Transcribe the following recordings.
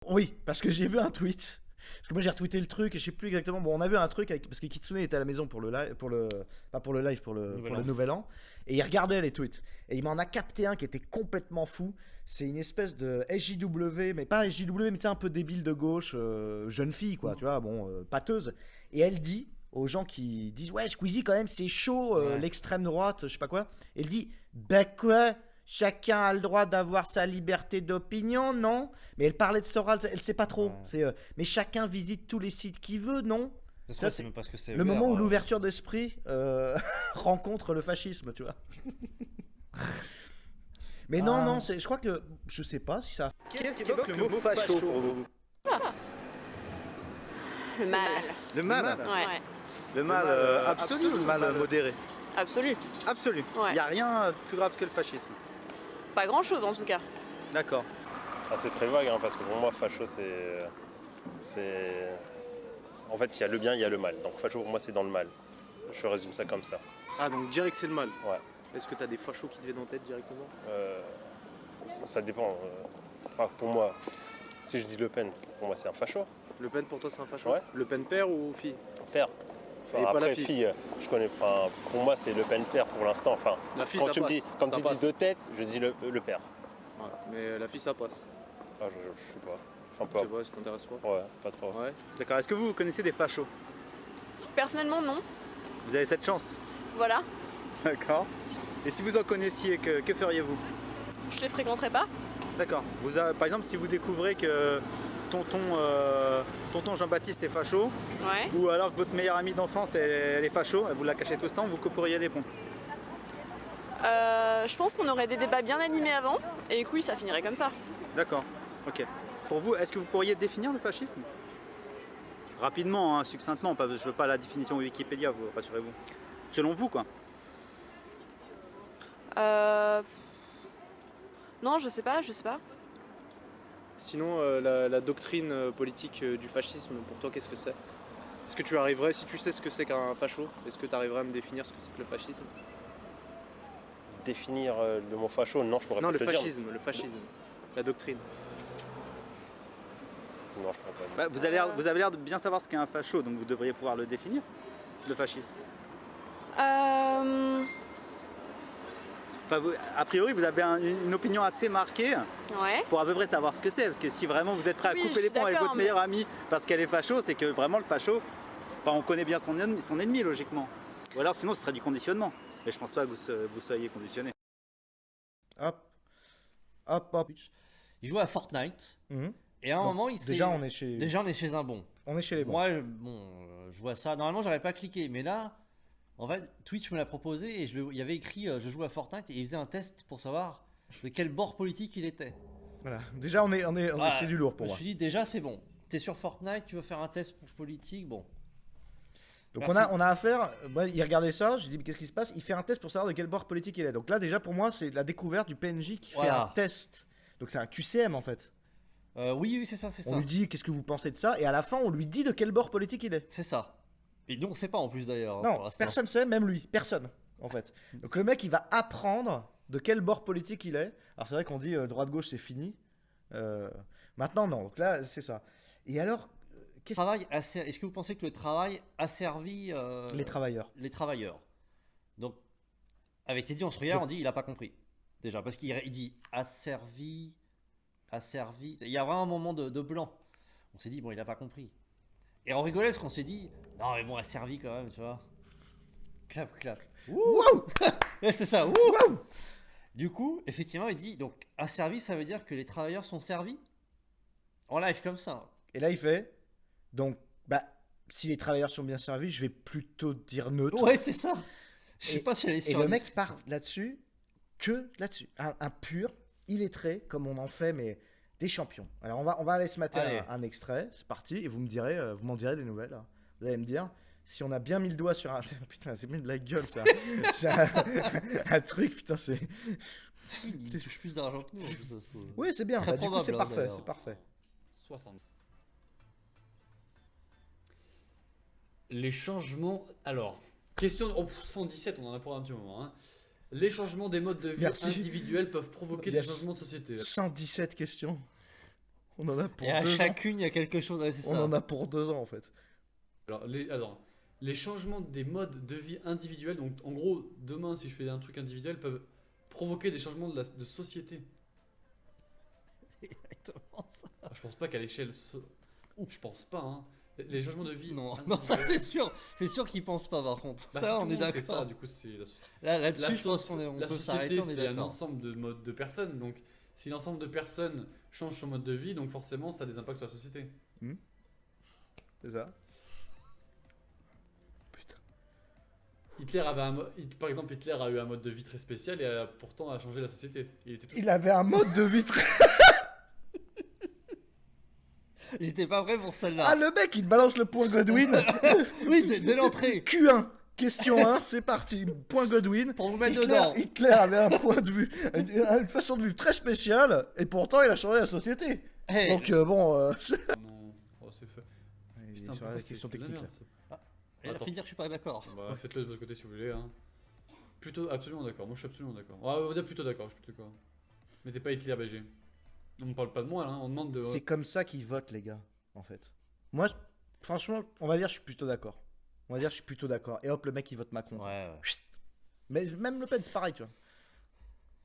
Oui, parce que j'ai vu un tweet. Parce que moi j'ai retweeté le truc et je sais plus exactement. Bon, on a vu un truc avec... parce que Kitsune était à la maison pour le live, pas pour le live, pour le nouvel an. Et il regardait les tweets. Et il m'en a capté un qui était complètement fou. C'est une espèce de SJW, mais pas SJW, mais tu sais, un peu débile de gauche, jeune fille quoi, tu vois, bon, pâteuse. Et elle dit aux gens qui disent ouais, Squeezie quand même c'est chaud, l'extrême droite, je sais pas quoi. Elle dit bah quoi, chacun a le droit d'avoir sa liberté d'opinion, non? Mais elle parlait de Soral, elle sait pas trop. Ouais. C'est mais chacun visite tous les sites qu'il veut, non? Ça se Ça, trouve, c'est c'est même parce que c'est le vert, moment où l'ouverture d'esprit rencontre le fascisme, tu vois. Mais non, non, je crois que je sais pas si ça. Qu'est-ce qui évoque le mot facho pour vous? Le mal. Le mal. Ouais. Le mal absolu ou le mal modéré? Absolu. Absolu. Ouais. Il n'y a rien de plus grave que le fascisme. Pas grand chose en tout cas. D'accord. Ah, c'est très vague, hein, parce que pour moi, facho, en fait, il y a le bien, il y a le mal. Donc facho, pour moi, c'est dans le mal. Je résume ça comme ça. Ah, donc direct c'est le mal. Ouais. Est-ce que t'as des fachos qui te viennent en tête directement? Ça dépend. Enfin, pour moi, si je dis Le Pen, pour moi, c'est un facho. Le Pen pour toi c'est un facho? Ouais. Le Pen père ou fille? Père. Et pas Après, la fille. fille, je connais. Enfin, pour moi, c'est Le Pen père pour l'instant. Enfin, La fille quand ça tu passe. me dis, quand Ça tu dis passe. deux têtes, je dis le père. Ouais. Mais la fille ça passe. Ah, je sais pas. Enfin, Je sais peu. pas, ça t'intéresse pas? Ouais, pas trop. Ouais. D'accord. Est-ce que vous connaissez des fachos? Personnellement non. Vous avez cette chance. Voilà. D'accord. Et si vous en connaissiez, que feriez-vous? Je les fréquenterai pas. D'accord. Par exemple, si vous découvrez que tonton Jean-Baptiste est facho, Ouais. ou alors que votre meilleure amie d'enfance elle est facho, elle vous l'a caché tout ce temps, vous couperiez les ponts. Je pense qu'on aurait des débats bien animés avant. Et du coup ça finirait comme ça. D'accord. Ok. Pour vous, est-ce que vous pourriez définir le fascisme? Rapidement, hein, succinctement, je veux pas la définition Wikipédia, vous rassurez-vous. Selon vous, quoi. Non, je sais pas, je sais pas. Sinon, la doctrine politique du fascisme, pour toi, qu'est-ce que c'est? Est-ce que tu arriverais, si tu sais ce que c'est qu'un facho, est-ce que tu arriverais à me définir ce que c'est que le fascisme? Définir le mot facho, non, je pourrais Non, pas le te le dire. fascisme, la doctrine. Non, je pourrais pas. Bah, vous avez l'air de bien savoir ce qu'est un facho, donc vous devriez pouvoir le définir, le fascisme. Enfin, a priori, vous avez une opinion assez marquée Ouais. pour à peu près savoir ce que c'est. Parce que si vraiment vous êtes prêt à Oui, couper je les suis ponts avec d'accord, votre meilleure amie parce qu'elle est facho, c'est que vraiment le facho, enfin, on connaît bien son ennemi logiquement. Ou alors sinon ce serait du conditionnement. Mais je pense pas que vous soyez conditionné. Hop, hop, hop. Il jouait à Fortnite. Mhm. Et à un Donc, moment, il s'est. déjà on est chez un bon. on est chez les bons. Moi, je vois ça. Normalement, j'avais pas cliqué. Mais là, en fait, Twitch me l'a proposé et il y avait écrit je joue à Fortnite et il faisait un test pour savoir de quel bord politique il était. Voilà. Déjà on est Voilà. c'est du lourd pour Je me moi. suis dit, déjà, c'est bon. T'es sur Fortnite, tu veux faire un test pour politique, bon. Donc Merci. on a affaire, il regardait ça, je dis mais qu'est-ce qui se passe? Il fait un test pour savoir de quel bord politique il est. Donc là déjà pour moi c'est la découverte du PNJ qui fait Voilà. un test. Donc c'est un QCM en fait. Oui, c'est ça, c'est ça. On lui dit qu'est-ce que vous pensez de ça et à la fin on lui dit de quel bord politique il est. C'est ça. Et nous, on sait pas en plus d'ailleurs. Non, pour l'instant. personne sait, même lui, personne en fait. Donc le mec il va apprendre de quel bord politique il est. Alors c'est vrai qu'on dit droite-gauche c'est fini. Maintenant non, donc là c'est ça. Et alors, Est-ce que vous pensez que le travail a servi les travailleurs. les travailleurs? Donc, avec Teddy, on se regarde, on dit il a pas compris. Déjà, parce qu'il dit asservi. Il y a vraiment un moment de blanc. On s'est dit, bon, il a pas compris. Et on rigolait parce qu'on s'est dit, non, mais bon, asservi quand même, tu vois. Clap, clap. Wow. Et c'est ça, Du coup, effectivement, il dit, donc, asservi, ça veut dire que les travailleurs sont servis en live comme ça. Et là il fait, donc bah si les travailleurs sont bien servis, je vais plutôt dire neutre. Ouais, c'est ça. Je sais Et- pas si elle est Et sur le la mec liste. part là-dessus, que là-dessus. Un pur illettré, comme on en fait, mais des champions. Alors on va aller se mater Allez. un extrait, c'est parti, et vous m'en direz des nouvelles. Hein. Vous allez me dire si on a bien mis le doigt sur un... Putain, c'est mis de la gueule ça. C'est un truc, putain, c'est... Il touche plus d'argent que nous. en plus, ça se trouve. Oui, c'est bien, Très bah, du coup probable, c'est hein, parfait, d'ailleurs. c'est parfait. 60. Les changements. Alors, question. 117, on en a pour un petit moment. Hein. Les changements des modes de vie Merci. individuels peuvent provoquer des Yes. changements de société. 117 questions. On en a pour Et à 2 ans. chacune, il y a quelque chose. Ouais, c'est On ça. en a pour 2 ans en fait. Alors, les changements des modes de vie individuels, donc en gros, demain, si je fais un truc individuel, peuvent provoquer des changements de société. Exactement ça. Alors, je pense pas qu'à l'échelle. Je pense pas, hein. Les changements de vie. Non, non, ça c'est sûr. C'est sûr qu'ils pensent pas par contre. Bah, ça, si on tout le est monde fait ça, d'accord. du coup, c'est Là-dessus, je pense qu'on la peut société, s'arrêter, on est c'est un d'accord. ensemble de modes de personnes. Donc, si l'ensemble de personnes change son mode de vie, donc forcément, ça a des impacts sur la société. C'est ça. Putain. Hitler avait par exemple, Hitler a eu un mode de vie très spécial et pourtant a changé la société. Il était tout... Il avait un mode de vie très... J'étais pas prêt pour celle-là. Ah, le mec, il te balance le point Godwin. Oui, dès l'entrée. Q1. Question 1, c'est parti. Point Godwin. Pour vous mettre Hitler, dedans. Hitler avait un point de vue, une façon de vue très spéciale, et pourtant il a changé la société. Hey, Donc bon, Ah non, oh, c'est fait. Putain, sur pourquoi la c'est question de la technique. merde, Là. ça. elle a Attends. fait dire que je suis pas d'accord. Bah, faites-le de votre côté si vous voulez. Hein. Plutôt, absolument d'accord. Moi, je suis absolument d'accord. Ah, on va dire plutôt d'accord. Je suis plutôt d'accord. Mais t'es pas Hitler BG. On ne parle pas de moi là. Hein. On demande de. C'est comme ça qu'ils votent, les gars, en fait. Moi, franchement, on va dire je suis plutôt d'accord. On va dire je suis plutôt d'accord. Et hop, le mec il vote Macron. Ouais, ouais. Mais même Le Pen, c'est pareil, tu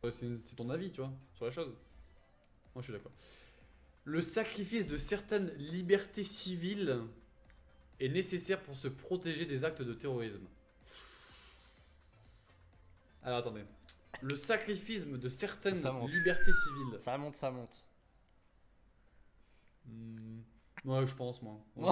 vois. C'est ton avis, tu vois, sur la chose. Moi, je suis d'accord. Le sacrifice de certaines libertés civiles est nécessaire pour se protéger des actes de terrorisme. Alors, attendez. Le sacrifice de certaines Ça monte. libertés civiles. Ça monte, ça monte. Ouais, je pense, moi. Ouais,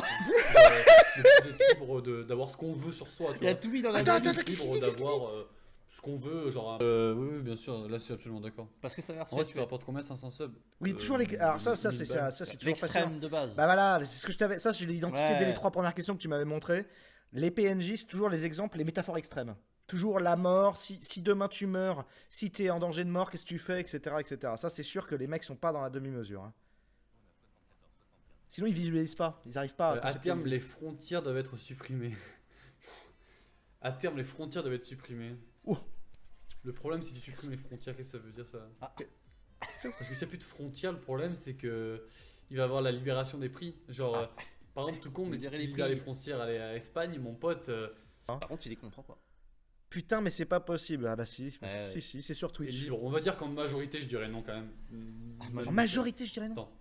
je pense. D'être libre d'avoir ce qu'on veut sur soi, tu Il a vois. tout mis dans la Attends, gueule. attends, qu'est-ce qu'il Libre dit, qu'est-ce qu'il d'avoir ce qu'on veut, genre... oui, bien sûr, là, je suis absolument d'accord. Parce que ça verse En vrai, tu rapportes combien 500 subs Oui, toujours les. Alors ça c'est 1000 ça, balles. c'est toujours facile. l'extrême de base. Bah voilà, c'est ce que je t'avais. Ça, je l'ai identifié dès les Ouais. 3 premières questions que tu m'avais montré. Les PNJ, c'est toujours les exemples, les métaphores extrêmes. Toujours la mort, si demain tu meurs, si t'es en danger de mort, qu'est-ce que tu fais, etc. etc. Ça, c'est sûr que les mecs sont pas dans la demi-mesure. Hein. Sinon, ils visualisent pas, ils arrivent pas à À terme, conceptualiser. les frontières doivent être supprimées. À terme, les frontières doivent être supprimées. Oh. Le problème, si tu supprimes les frontières, qu'est-ce que ça veut dire ça Ah. Parce que s'il n'y a plus de frontières, le problème, c'est que il va y avoir la libération des prix. Genre, par exemple, tout con, mais si tu Libérer les libères les prix. frontières à Espagne, mon pote. Par contre, tu les comprends pas. Putain, mais c'est pas possible. Ah bah si, Ouais, ouais. si, c'est sur est Twitch. libre. On va dire qu'en majorité, je dirais non quand même. En majorité, je dirais non. Attends.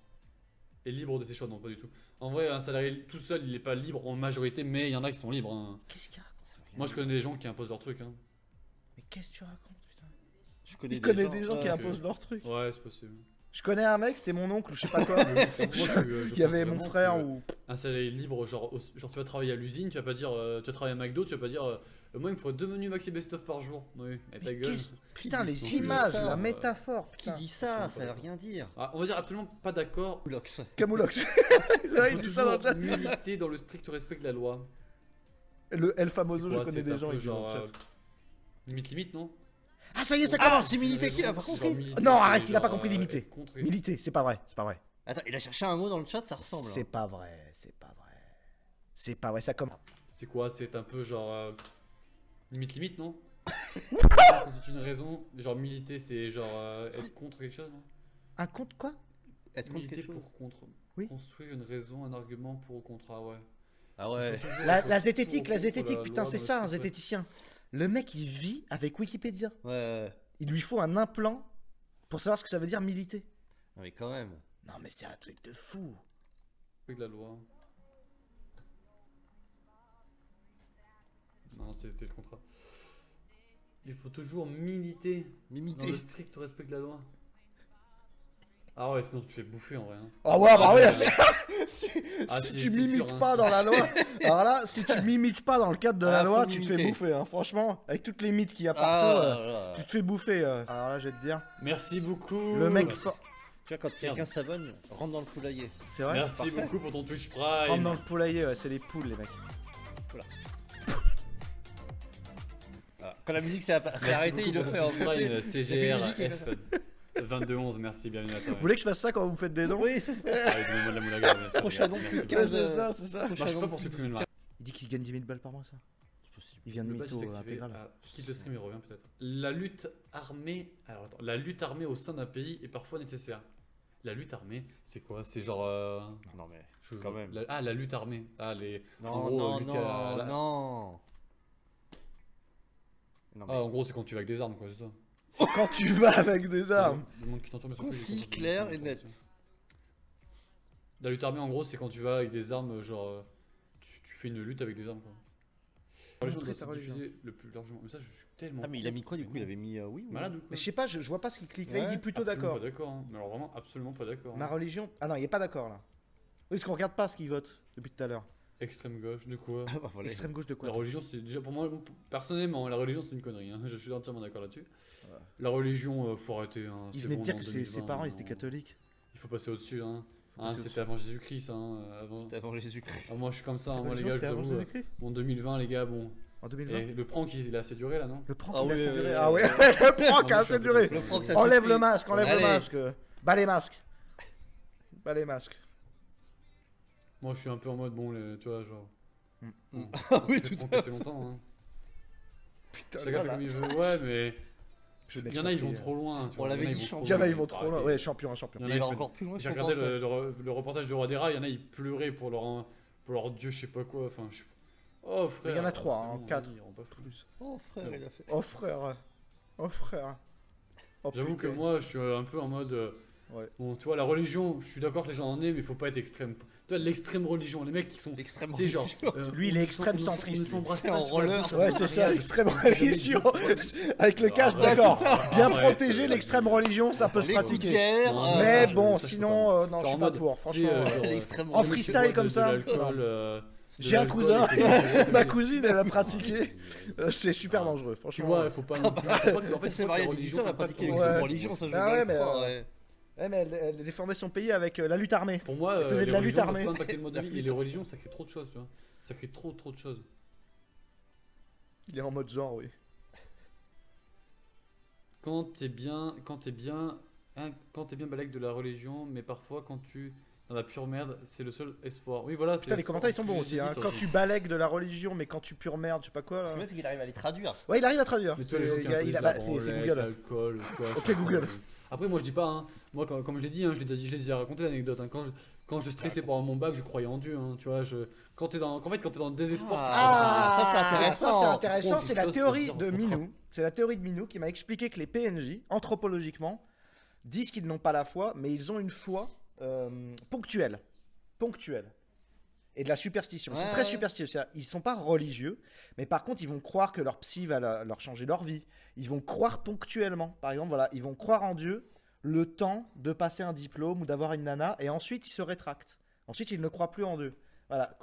Est libre de ses choix, non, pas du tout. En vrai, un salarié tout seul, il n'est pas libre en majorité, mais il y en a qui sont libres. Hein. Qu'est-ce qu'il raconte? Moi, je connais des gens qui imposent leur truc. Hein. Mais qu'est-ce que tu racontes, putain? Je connais Il connaît des gens qui ouais, imposent leur truc. Ouais, c'est possible. Je connais un mec, c'était mon oncle ou je sais pas quoi. Moi, je Il y avait pense mon vraiment frère que ou. un salarié libre, genre tu vas travailler à l'usine, tu vas pas dire, tu vas travailler à McDo, tu vas pas dire, moi il me faudrait 2 menus maxi best-of par jour. Oui, et ta Mais gueule. Putain, les Qui dit images, ça, la ouais. métaphore. Qui Putain. dit ça? Ça veut rien dire. Ah, on va dire absolument pas d'accord. Oulox. Camoulox. Il il faut dit ça dans le toujours chat. militer dans le strict respect de la loi. Le El C'est Famoso, je quoi, connais c'est des un gens, peu ils disent dans genre le chat. limite non. Ah, ça y est, ça Ah, commence. c'est milité Raison, qu'il a pas genre compris. militer, Non, c'est arrête, il a pas genre, compris limiter. être contre- Militer, c'est pas vrai, c'est pas vrai. Attends, il a cherché un mot dans le chat, ça ressemble. C'est pas vrai, c'est pas vrai. C'est pas vrai, ça commence. C'est quoi? C'est un peu genre limite non? C'est une raison. Genre militer, c'est genre être contre quelque chose, non? Un compte quoi? Être contre Militer quelque chose. pour contre. Oui. Construire une raison, un argument pour ou contre. Ah ouais. Ah ouais. La zététique, Toujours contre putain, loi c'est dans ça, le un strict zététicien. Le mec, il vit avec Wikipédia. Ouais. Il lui faut un implant pour savoir ce que ça veut dire militer. Non, mais quand même. Non, mais c'est un truc de fou. Avec la loi. Non, c'était le contrat. Il faut toujours militer dans Mimiter. le strict respect de la loi. Ah ouais, sinon tu te fais bouffer en vrai. Hein. Ah ouais, bah Ah, oui, ouais. si Ah, si si, tu c'est m'imites sûr, hein, pas si. dans la loi, alors là, si tu m'imites pas dans le cadre de la Ah, loi, faut tu te fais m'imiter. bouffer, hein. Franchement, avec toutes les mythes qu'il y a Ah, partout, là, là. tu te fais bouffer. Alors là, je vais te dire, Merci beaucoup. le mec fort. Tu vois, quand quelqu'un s'abonne, rentre dans le poulailler. C'est vrai. Merci Parfait. beaucoup pour ton Twitch Rentre Prime. dans le poulailler, ouais, c'est les poules, les mecs. Voilà. Quand la musique s'est Merci arrêtée, il le beaucoup fait pour en ton Twitch Prime, fait CGRF 2211, merci, bienvenue à toi. Vous voulez que je fasse ça quand vous faites des dons? Oui, c'est ça. Allez, donnez-moi de la moulaga, bien sûr. Prochain don, Merci plus beaucoup. Ouais, 15, c'est ça, c'est ça. Marche pas pour supprimer le marque. Il dit qu'il gagne 10 000 balles par mois, ça. Il vient de Le badge mytho est activé. intégral. Ah, quitte le stream et revient peut-être. La lutte armée. Alors attends, la lutte armée au sein d'un pays est parfois nécessaire. La lutte armée, c'est quoi? C'est genre. Non, mais je- quand même. la lutte armée. Ah, les. Non, en gros, non, lutter non, à la- non. Non, mais Ah, en gros, c'est quand tu vas avec des armes, quoi, c'est ça. Quand tu vas avec des armes. Le monde qui t'entoure, mais surtout les concis, gens qui clair t'entourent, et net. tu vois. La lutte armée, en gros, c'est quand tu vas avec des armes, genre. Tu fais une lutte avec des armes, quoi. Les gens Montrer doivent sa se religion. diffuser le plus largement. Mais ça, je suis tellement. Ah, mais il a mis quoi du coup? Il non. avait mis oui ou Malade ou quoi? Mais je sais pas, je vois pas ce qu'il clique. Là, il Ouais, dit plutôt Absolument d'accord. Pas d'accord, hein. Mais alors vraiment, absolument pas d'accord. Ma Hein. religion. Ah non, il est pas d'accord là. Oui, parce qu'on regarde pas ce qu'il vote depuis tout à l'heure. Extrême gauche, de quoi? Ah, bah, voilà. Extrême gauche de quoi? La religion, c'est déjà pour moi, personnellement, la religion c'est une connerie. Hein. Je suis entièrement d'accord là-dessus. La religion, faut arrêter. Hein. Il C'est venait de bon, dire en que ses 2020, parents ils étaient non. catholiques. Il faut passer au-dessus. Hein. Faut Hein, passer c'était au-dessus. avant Jésus-Christ. Hein. Avant... C'était avant Jésus-Christ. Ah, moi je suis comme ça. La Hein. Moi les religion, gars, je c'était vous avant avoue. Jésus-Christ Bon, 2020, les gars, bon. En 2020. Et le prank, il a assez duré là, non? Le prank, Ah il a oui, assez oui, duré. oui, Ah ouais, oui. le prank Non, a mais je assez suis un peu duré. d'accord. Le prank, ça Enlève suffit. le masque, enlève le Allez. masque. Bas les masques. Bas les masques. Moi je suis un peu en mode, bon, tu vois, genre. Ah oui, Ça fait tout pranker à assez fait. longtemps. Hein. Putain, Chacun fait voilà. comme il veut. Ouais, mais. Je vais Il y en a, ils vont m'expatrier. trop loin. Tu On vois. l'avait Il y en a, dit, ils vont trop Il y en a, ils loin. vont trop loin. Ouais, champion, champion. Il y en Mais a, il va ils se encore plus loin. J'ai je regardé comprends, le reportage du Roi des Rats, il y en a, ils pleuraient pour leur dieu, je sais pas quoi. Enfin, je sais pas. Oh frère. Il y en a 3, c'est hein, bon, 4. vas-y, rends pas fou. ça. Oh frère, il a fait. Oh frère. Oh frère. Oh, J'avoue que putain. moi, je suis un peu en mode. Ouais. Bon, tu vois, la religion, je suis d'accord que les gens en aient, mais il faut pas être extrême. Tu vois, l'extrême religion, les mecs qui sont. L'extrême C'est genre. Lui, il est extrême centriste, lui. s'embrasse C'est pas en sur la roller. bouche Ouais, avant c'est un ça, mariage. l'extrême On sait jamais religion. du Avec le casque, Arrête, d'accord. c'est ça. Bien Arrête, protégé, l'extrême religion, ça peut se Les coups de pratiquer. pierre. Non, Mais ça, bon, ça, je peux sinon, pas. non, Genre je suis en pas mode, pour, tu sais, franchement. genre, l'extrême en ceux qui freestyle boivent comme de ça. l'alcool, J'ai un l'alcool cousin, et des- ma cousine, elle a pratiqué. C'est super dangereux, Tu franchement. vois, il faut pas. non plus- faut pas que- en fait, C'est faut pas vrai, que il y a la 18 religion ans, elle a prenne pas pratiqué pour- l'extrême Ouais. religion, ça je veux Ah bien ouais, le mais, croire, ouais. Ouais, mais elle défendait son pays avec la lutte armée. Pour moi, Elle faisait de les la lutte religions armée. peuvent pas impacter le mode de La vie. Et flûte. les religions, ça crée trop de choses, tu vois. Ça crée trop de choses. Il est en mode genre, oui. Quand t'es bien balèque de la religion, mais parfois quand tu dans la pure merde, c'est le seul espoir. Oui, voilà. Putain, les commentaires ils sont bons aussi. Hein. Quand tu balègues de la religion, mais quand tu pure merde, je sais pas quoi. Ce Là. qui est bien, c'est qu'il arrive à les traduire. Ouais, il arrive à traduire. Mais toi, les gens qui imposent bah, la c'est branlette, Google. l'alcool, quoi. Ok, je sais pas. Google. Après, moi, je dis pas. Hein. Moi, comme je l'ai dit, hein, je l'ai déjà raconté l'anecdote. Hein. Quand je stressais pendant mon bac, je croyais en Dieu. Hein, tu vois, quand t'es dans le désespoir. Ah, ça, c'est intéressant. Ça, c'est intéressant. Trop C'est la de choses théorie pour de dire en Minou. C'est la théorie de Minou qui m'a expliqué que les PNJ, anthropologiquement, disent qu'ils n'ont pas la foi, mais ils ont une foi ponctuelle. Et de la superstition. Ils sont Ouais, très ouais. superstitieux. C'est-à-dire, ils sont pas religieux, mais par contre, ils vont croire que leur psy va leur changer leur vie. Ils vont croire ponctuellement. Par exemple, voilà, ils vont croire en Dieu le temps de passer un diplôme ou d'avoir une nana, et ensuite, ils se rétractent. Ensuite, ils ne croient plus en Dieu. Voilà.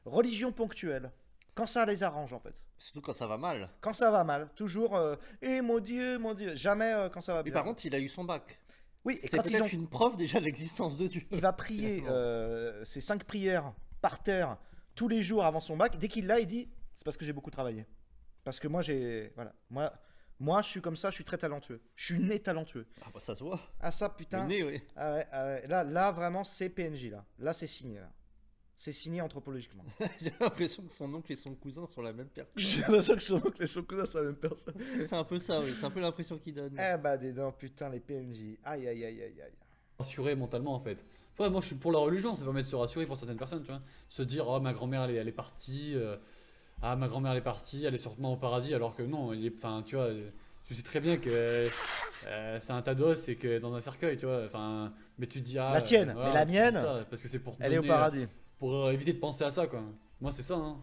Religion ponctuelle. Quand ça les arrange, en fait. Surtout quand ça va mal. Quand ça va mal. Toujours, mon Dieu, mon Dieu. Jamais quand ça va Mais bien. par contre, il a eu son bac. oui, et C'est quand ils peut-être ont une preuve déjà de l'existence de Dieu. il va prier ses 5 prières par terre tous les jours avant son bac. Dès qu'il l'a, il dit c'est parce que j'ai beaucoup travaillé. Parce que moi, moi, je suis comme ça, je suis très talentueux. Je suis né talentueux. Ah bah ça se voit. Ah, ça, Le putain. nez, oui. Ah ouais, ah ouais. Là, vraiment, c'est PNJ. Là, c'est signé. Là. C'est signé anthropologiquement. J'ai l'impression que son oncle et son cousin sont la même personne. J'ai l'impression que son oncle et son cousin, c'est la même personne. C'est un peu ça, oui. C'est un peu l'impression qu'il donne. Eh bah, dis donc, putain, les PNJ. Aïe, aïe, aïe, aïe, aïe. Rassurer mentalement en fait. Ouais, moi je suis pour la religion, ça permet de se rassurer pour certaines personnes, tu vois. Se dire, oh ma grand-mère elle est partie, ah ma grand-mère elle est partie, elle est sûrement au paradis, alors que non, enfin tu vois, tu sais très bien que c'est un tas d'os et que dans un cercueil, tu vois. Enfin, mais tu te dis, ah. La tienne, voilà, mais la tu dis mienne, ça, parce que c'est pour te Elle est au donner, paradis. pour éviter de penser à ça, quoi. Moi c'est ça, hein.